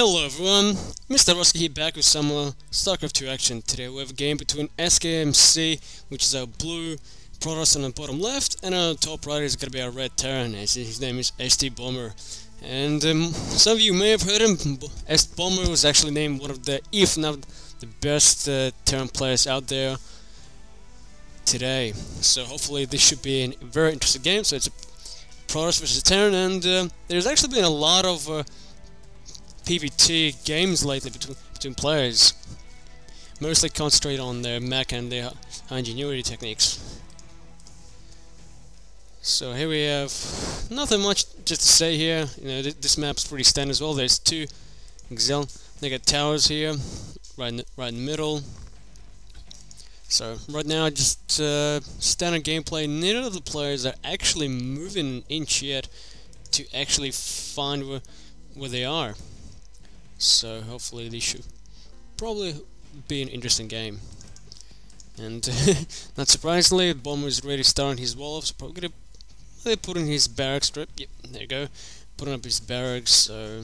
Hello everyone, Mr. Ruski here back with some StarCraft 2 action. Today we have a game between SKMC, which is our blue Protoss on the bottom left, and on the top right is going to be our red Terran. His name is ST-Bomber. And some of you may have heard him. ST-Bomber was actually named one of the, if not the best Terran players out there today. So hopefully this should be a very interesting game. So it's a Protoss versus Terran, and there's actually been a lot of PvT games lately between players, mostly concentrate on their mech and their high ingenuity techniques. So here we have nothing much just to say here. You know, this map's pretty standard as well. There's two they got towers here, right in the middle. So right now, just standard gameplay. Neither of the players are actually moving an inch yet to actually find where they are. So hopefully this should probably be an interesting game. And not surprisingly, Bomber is already starting his wall-off, so probably gonna put in his barracks strip. Yep, there you go. Putting up his barracks, so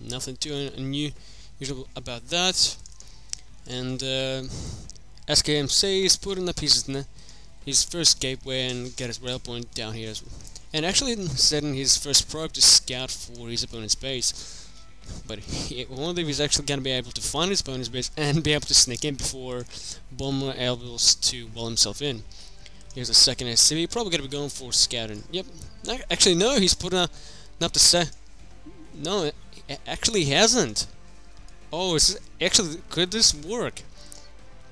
nothing too unusual about that. And SKMC is putting up his first gateway and get his rail point down here as well. And actually setting his first probe to scout for his opponent's base. But I wonder if he's actually going to be able to find his opponent's base and be able to sneak in before Bomber able to wall himself in. Here's a second SCV, probably going to be going for scouting. Yep. Actually, no, he's putting up the set. No, actually he hasn't. Oh, actually, could this work?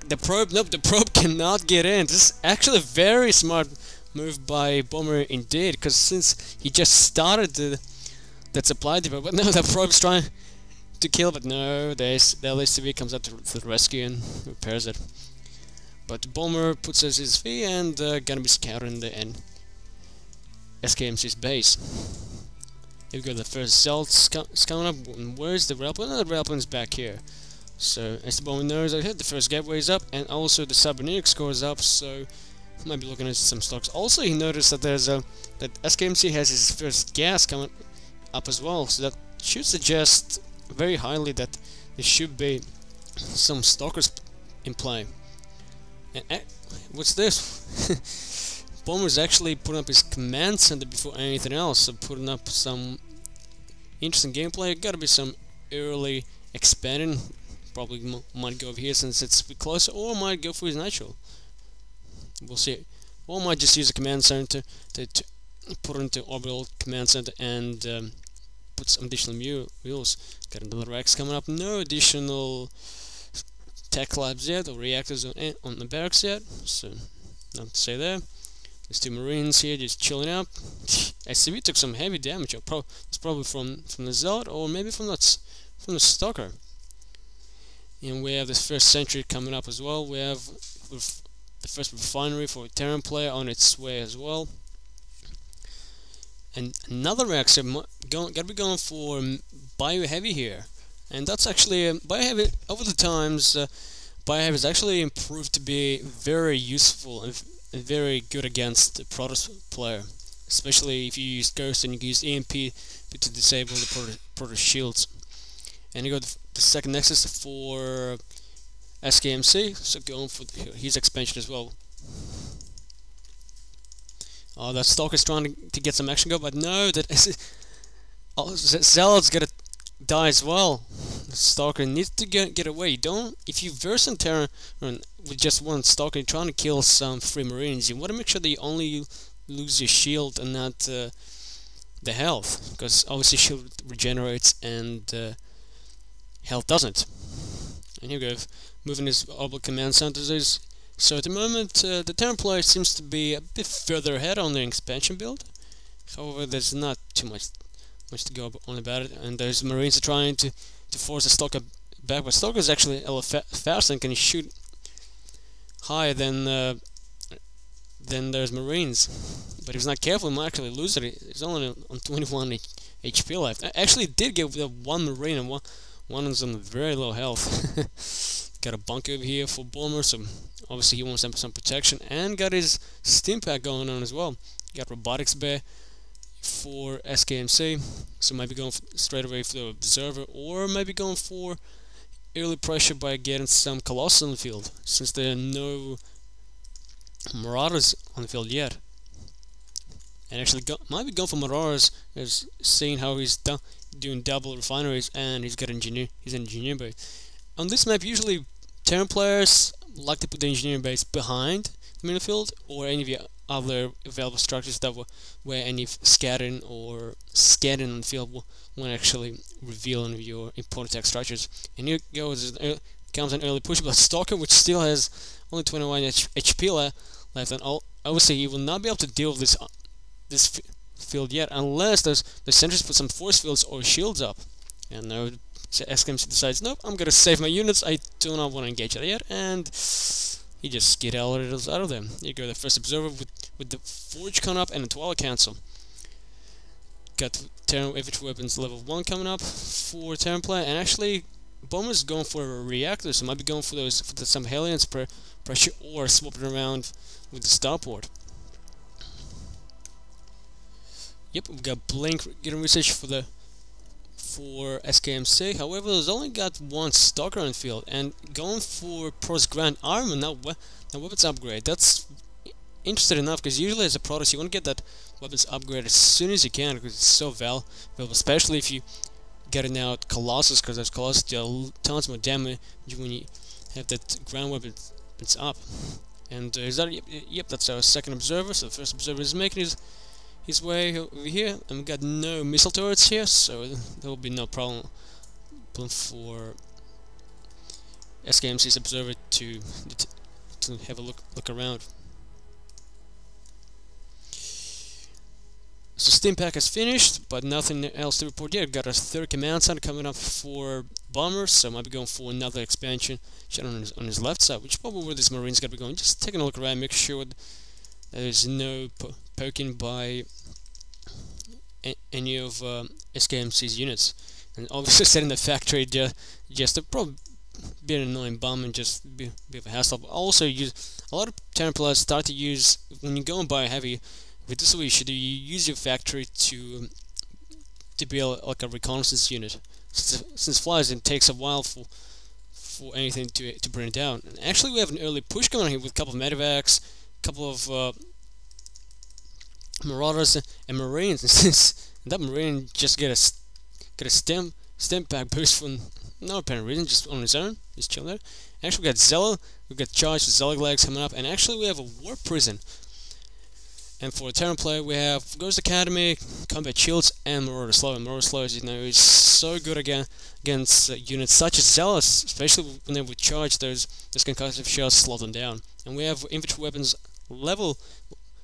The probe, nope, the probe cannot get in. This is actually a very smart move by Bomber indeed, because since he just started that supply depot, but no, the probe's trying to kill, but no, the LACV comes up to the rescue and repairs it. But Bomber puts us his V and gonna be scouting the end SKMC's base. Here we go, the first Zelt's coming up. Where's the railplane? No, the railplane's back here. So as the Bomber knows, I hit the first gateway's up, and also the cybernetics score is up, so might be looking at some stocks. Also, he noticed that there's that SKMC has his first gas coming up as well, so that should suggest very highly that there should be some stalkers in play. And what's this? Bomber's actually putting up his command center before anything else, so putting up some interesting gameplay. Gotta be some early expanding. Probably might go over here since it's a bit closer, or might go for his natural. We'll see. Or might just use a command center to put it into orbital command center and put some additional mules. Got another Rex coming up. No additional tech labs yet, or reactors on the barracks yet, so nothing to say there. There's two Marines here just chilling out. SCV took some heavy damage. It's probably from the Zealot, or maybe from the Stalker. And we have this first sentry coming up as well. We have the first refinery for a Terran player on its way as well. And another reactor gotta be going for bioheavy here, and that's actually bioheavy. Over the times, bioheavy has actually improved to be very useful and very good against the Protoss player, especially if you use Ghost and you can use EMP to disable the Protoss shields. And you got the second Nexus for SKMC, so going for his expansion as well. Oh, that Stalker's trying to get some action go, but no, Zealot's gonna die as well. The Stalker needs to get away. If you verse in Terran with just one Stalker, you're trying to kill some free Marines, you want to make sure that you only lose your shield and not the health, because obviously shield regenerates and health doesn't. And here we go, moving his orbital command centers. So at the moment, the Terran player seems to be a bit further ahead on their expansion build. However, there's not too much to go on about it, and those Marines are trying to force the Stalker back, but Stalker is actually a little faster and can shoot higher than those Marines. But if he's not careful, he might actually lose it. He's only on 21 HP left. I actually did get one Marine, and one is on very low health. Got a bunker over here for Bomber, so obviously he wants some protection, and got his stim pack going on as well. Got robotics bay for SKMC, so maybe going straight away for the observer, or maybe going for early pressure by getting some Colossus on the field, since there are no Marauders on the field yet. And actually might be going for Marauders, as seeing how he's doing double refineries, and he's got he's an engineering base. On this map, usually Terran players like to put the engineering base behind the middle field, or any of the other available structures that where any scattering or scanning on the field won't actually reveal any of your important tech structures. And here goes comes an early push by Stalker, which still has only 21 HP left, and obviously he will not be able to deal with this field yet, unless the sentries put some force fields or shields up. And now SKMC decides, nope, I'm gonna save my units, I do not want to engage that yet, and he just skedaddles out of them. Here you go, the first observer with the Forge coming up and the Twilight Council. Got Terran infantry weapons level 1 coming up for Terran player, and actually Bomber's going for a reactor, so might be going for some Hellions pressure, or swapping around with the starport. Yep, we've got Blink getting research for SKMC. However, there's only got one Stalker on the field, and going for Pro's Grand Armor, now weapons upgrade. That's interesting enough, because usually as a Protoss you want to get that weapons upgrade as soon as you can, because it's so valuable, especially if you getting out Colossus, because those Colossus deal tons more damage when you have that ground weapons up. And is that yep, that's our second observer. So the first observer is making his way over here, and we got no missile turrets here, so there will be no problem for SKMC's observer to have a look around. So Steam Pack is finished, but nothing else to report yet. Got a third command center coming up for Bomber, so might be going for another expansion on his left side, which is probably where this Marine's gonna be going. Just taking a look around, make sure there's no poking by any of SKMC's units, and obviously setting the factory just to probably be an annoying bomb and just be a bit of a hassle. But also use a lot of Terran players start to use, when you go and buy a heavy. With this way, you should use your factory to be like a reconnaissance unit. Since flies, it takes a while for anything to bring it down. And actually, we have an early push going on here with a couple of medevacs, a couple of Marauders and Marines. And since that Marine just get a stem pack boost for no apparent reason, just on his own, just chilling there. Actually, we got Zella, we got charged with Zella legs coming up, and actually we have a Warp Prison. And for a Terran player, we have Ghost Academy, Combat Shields, and Marauder Slow. And Marauder Slow, as you know, is so good against units such as Zealous, especially when they would charge those concussive shells, slow them down. And we have infantry weapons level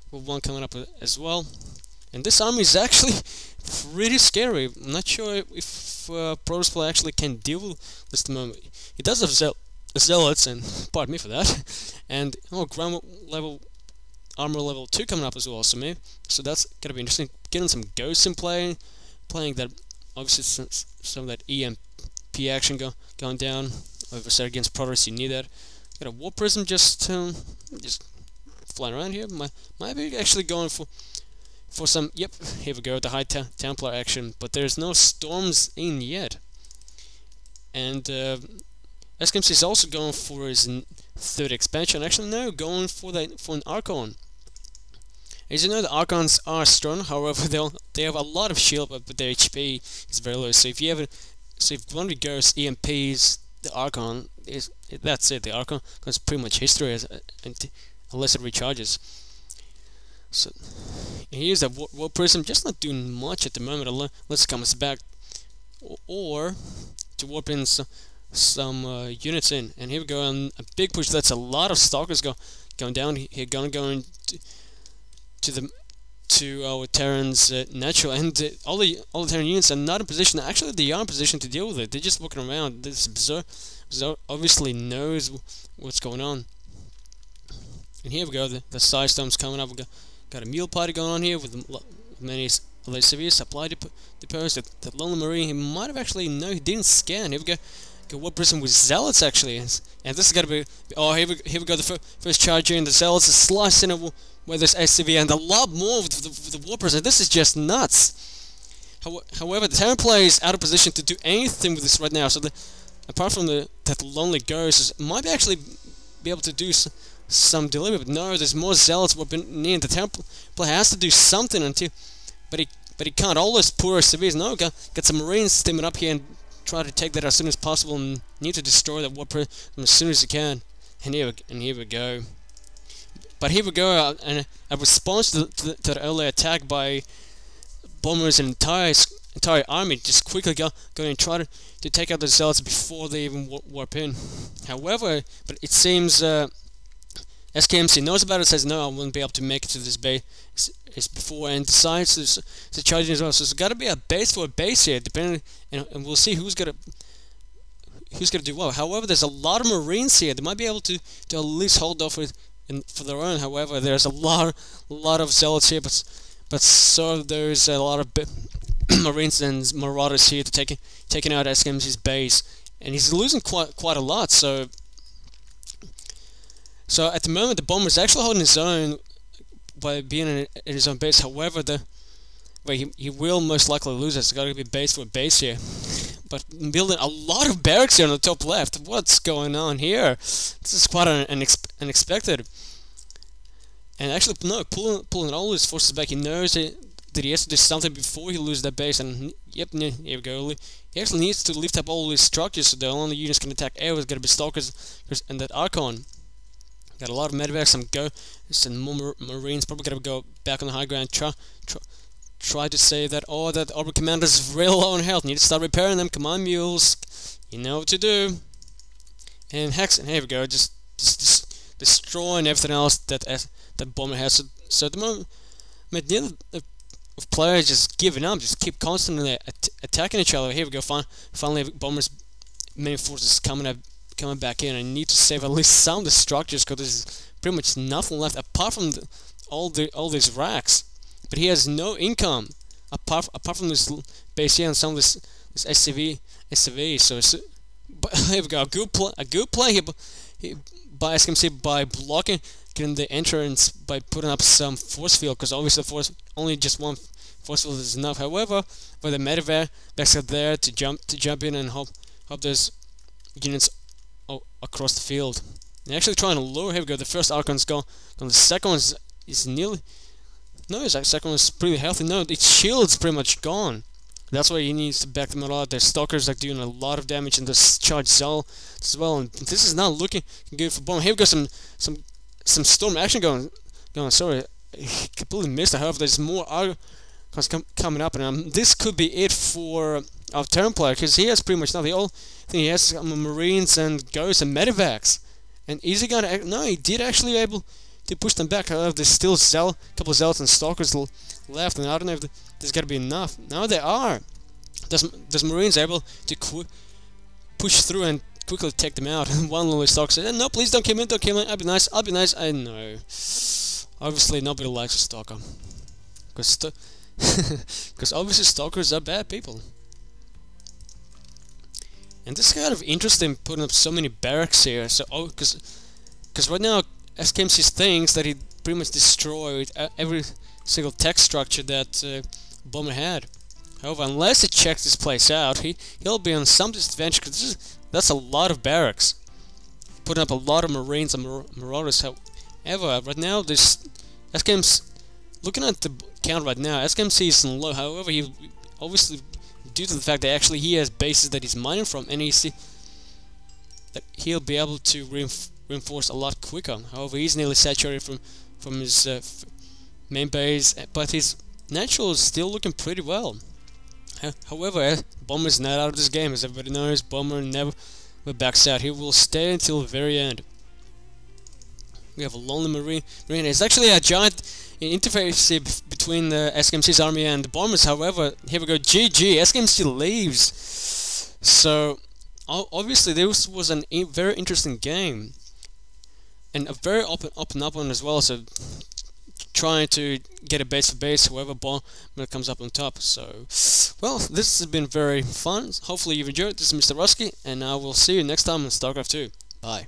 1 coming up as well. And this army is actually pretty scary. I'm not sure if Protoss player actually can deal with this at the moment. It does have Zealots, and pardon me for that, and ground level. Armor level 2 coming up as well, so that's gonna be interesting. Getting some ghosts in play, playing that obviously some of that EMP action going down. Obviously against Protoss, you need that. Got a Warp Prism just flying around here. Might be actually going for some. Yep, here we go, the High Templar action, but there's no storms in yet. And SKMC is also going for his third expansion. Actually, no, going for an Archon. As you know, the Archons are strong. However, they have a lot of shield, but their HP is very low. So if you one of the ghosts EMPs the Archon, that's it. The Archon is pretty much history unless it recharges. So here's that Warp Prism, just not doing much at the moment unless it comes back, or to warp in some units in. And here we go on a big push. That's a lot of Stalkers going down here, going to our Terran's natural, and all the Terran units are not in position. Actually, they are in position to deal with it. They're just walking around. This Berserk obviously knows what's going on. And here we go. The side storms coming up. We got a meal party going on here with many severe supply depots. That Lonely Marine, he might have actually he didn't scan. Here we go. go warp prison with Zealots actually, and this is gonna be. Oh, here we go. The first charge here, and the Zealots is slicing it where there's SCV, and a lot more with the warp prison. This is just nuts. However, the Terran player is out of position to do anything with this right now. So apart from that lonely ghost, might actually be able to do some delivery. But no, there's more Zealots near. The Terran player has to do something but he can't. All those poor SCVs. No, got some Marines steaming up here and try to take that as soon as possible, and need to destroy that warp prison as soon as you can. And here we go. But here we go, and a response to the early attack by Bombers and entire army, just quickly go and try to take out the Zealots before they even warp in. However, but it seems SKMC knows about it, says no, I won't be able to make it to this base before, and decides to charge in as well. So there's got to be a base for a base here, depending, and we'll see who's gonna do well. However, there's a lot of Marines here. They might be able to at least hold off for their own. However, there's a lot of Zealots here, but so there's a lot of Marines and Marauders here to taking out SKMC's base, and he's losing quite a lot. So at the moment, the Bomber is actually holding his own by being in his own base. However, he will most likely lose. It's got to be base for base here. But building a lot of barracks here on the top left. What's going on here? This is quite unexpected. And actually, no, pulling all his forces back. He knows that he has to do something before he loses that base. And yep, here we go. He actually needs to lift up all his structures, so the only units can attack air is going to be Stalkers and that Archon. Got a lot of medevacs, some ghosts and more Marines. Probably going to go back on the high ground. Try to say that that Orbit Commander's real low on health. Need to start repairing them. Come on, mules. You know what to do. And Hex, and here we go. Just destroying everything else that Bomber has. So at the moment, the end of players just giving up, just keep constantly attacking each other. Here we go. Finally, Bomber's main forces coming back in. I need to save at least some of the structures because there's pretty much nothing left apart from all these racks. But he has no income apart from this base here and some of this SCV. So but here we go. A good play here by SKMC by blocking, getting the entrance by putting up some force field, because obviously only just one force field is enough. However, for the medevacs are there to jump in and hope there's units across the field. They're actually trying to lure. Here we go. The first Archon's gone. The second one is nearly. No, his second one is pretty healthy. No, its shield's pretty much gone. That's why he needs to back them a lot. Their Stalkers are doing a lot of damage, and the charge Zal as well. And this is not looking good for Bomber. Here we go. Some storm action going. Sorry, I completely missed it. However, there's more Archons coming up, and this could be it for our Terran player, because he has pretty much nothing. The only thing he has is Marines and Ghosts and medevacs. And is he gonna? No, he did actually able to push them back. However, there's still a couple of Zealots and Stalkers left, and I don't know if there's gotta be enough. Now there are. There's Marines able to push through and quickly take them out. And one lonely Stalker said, "No, please don't kill me, don't kill me. I'll be nice. I'll be nice." I know. Obviously, nobody likes a Stalker, because obviously Stalkers are bad people. And this is kind of interesting, putting up so many barracks here. So, because right now SKMC thinks that he pretty much destroyed every single tech structure that Bomber had. However, unless he checks this place out, he'll be on some disadvantage, because that's a lot of barracks, putting up a lot of Marines and Marauders. However, right now this SKMC, looking at the count right now, SKMC is in low. However, he obviously, due to the fact that actually he has bases that he's mining from, and he see that he'll be able to reinforce a lot quicker. However, he's nearly saturated from his main base, but his natural is still looking pretty well. However, Bomber's not out of this game. As everybody knows, Bomber never backs out. He will stay until the very end. We have a lonely Marine. It's actually a giant interface between the SKMC's army and the Bombers. However, here we go. GG. SKMC leaves. So, obviously, this was a very interesting game, and a very up and up one as well. So, trying to get a base for base, whoever bomb comes up on top. So, well, this has been very fun. Hopefully you've enjoyed. This is Mr. Ruski, and I will see you next time on StarCraft 2. Bye.